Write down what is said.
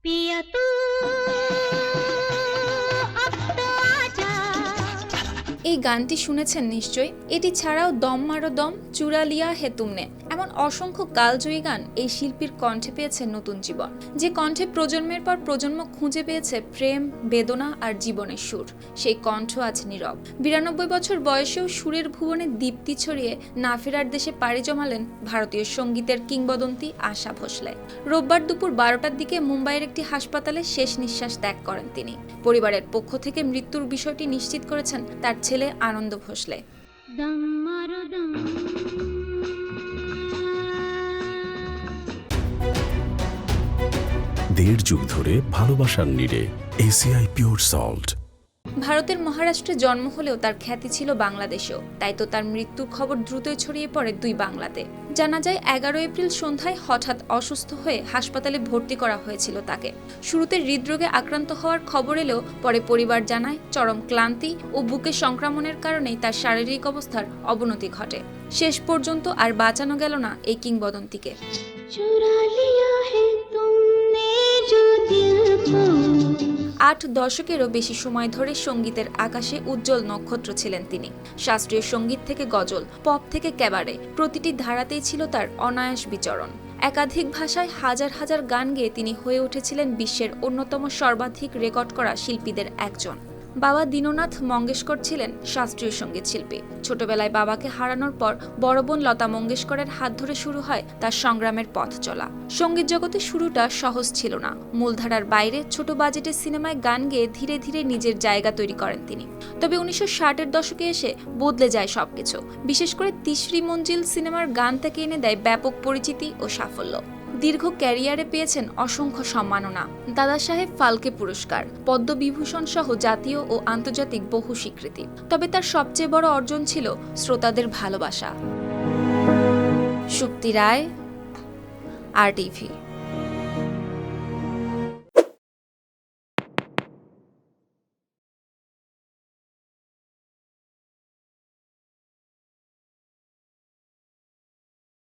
पिया तू अब तो आजा। এই গানটি শুনেছেন নিশ্চয়ই। এটি ছাড়াও দম মারো দম, চুরা লিয়া হে তুমনে এমন অসংখ্য কালজয়ী গান এই শিল্পীর কণ্ঠে পেয়েছে নতুন জীবন, যে কণ্ঠে প্রজন্মের পর প্রজন্ম খুঁজে পেয়েছে প্রেম, বেদনা আর জীবনের সুর। সেই কণ্ঠ আজ নীরব। 92 বছর বয়সেও সুরের ভুবনে দীপ্তি ছড়িয়ে না ফেরার দেশে পাড়ি জমালেন ভারতীয় সঙ্গীতের কিংবদন্তি আশা ভোসলে। রোববার দুপুর 12টার দিকে মুম্বাইয়ের একটি হাসপাতালে শেষ নিঃশ্বাস ত্যাগ করেন তিনি। পরিবারের পক্ষ থেকে মৃত্যুর বিষয়টি নিশ্চিত করেছেন তার ছেলে আনন্দ ভোসলে। दम मारो दम। দেড় যুগ ধরে ভালোবাসার নিড়ে এসিআই পিওর সল্ট। ভারতের মহারাষ্ট্রে জন্ম হলেও তার খ্যাতি ছিল বাংলাদেশেও, তাই তো তার মৃত্যুর খবর দ্রুতই ছড়িয়ে পড়ে দুই বাংলাতে। জানা যায় 11 এপ্রিল সন্ধ্যায় হঠাৎ অসুস্থ হয়ে হাসপাতালে ভর্তি করা হয়েছিল তাকে। শুরুতে হৃদরোগে আক্রান্ত হওয়ার খবর এলেও পরে পরিবার জানায় চরম ক্লান্তি ও বুকে সংক্রমণের কারণেই তার শারীরিক অবস্থার অবনতি ঘটে। শেষ পর্যন্ত আর বাঁচানো গেল না এই কিংবদন্তিকে। चुरा लिया है तुमने जो दिल को। 8 দশকেরও বেশি সময় ধরে সঙ্গীতের আকাশে উজ্জ্বল নক্ষত্র ছিলেন তিনি। শাস্ত্রীয় সঙ্গীত থেকে গজল, পপ থেকে ক্যাবারে, প্রতিটি ধারাতেই ছিল তার অনায়াস বিচরণ। একাধিক ভাষায় হাজার হাজার গান গেয়ে তিনি হয়ে উঠেছিলেন বিশ্বের অন্যতম সর্বাধিক রেকর্ড করা শিল্পীদের একজন। বাবা দীননাথ মঙ্গেশকর ছিলেন শাস্ত্রীয় সঙ্গীত শিল্পী। ছোটবেলায় বাবাকে হারানোর পর বড় বোন লতা মঙ্গেশকরের হাত ধরে শুরু হয় তার সংগ্রামের পথ চলা। সঙ্গীত জগতে শুরুটা সহজ ছিল না। মূলধারার বাইরে ছোট বাজেটের সিনেমায় গান গেয়ে ধীরে ধীরে নিজের জায়গা তৈরি করেন তিনি। তবে 1960-এর দশকে এসে বদলে যায় সবকিছু। বিশেষ করে তিসরি মঞ্জিল সিনেমার গান তাকে এনে দেয় ব্যাপক পরিচিতি ও সাফল্য। দীর্ঘ ক্যারিয়ারে পেয়েছেন অসংখ্য সম্মাননা, দাদা সাহেব ফালকে পুরস্কার, পদ্মবিভূষণ সহ জাতীয় ও আন্তর্জাতিক বহু স্বীকৃতি। তবে তার সবচেয়ে বড় অর্জন ছিল শ্রোতাদের ভালোবাসা। শুক্তি রায়, RTV।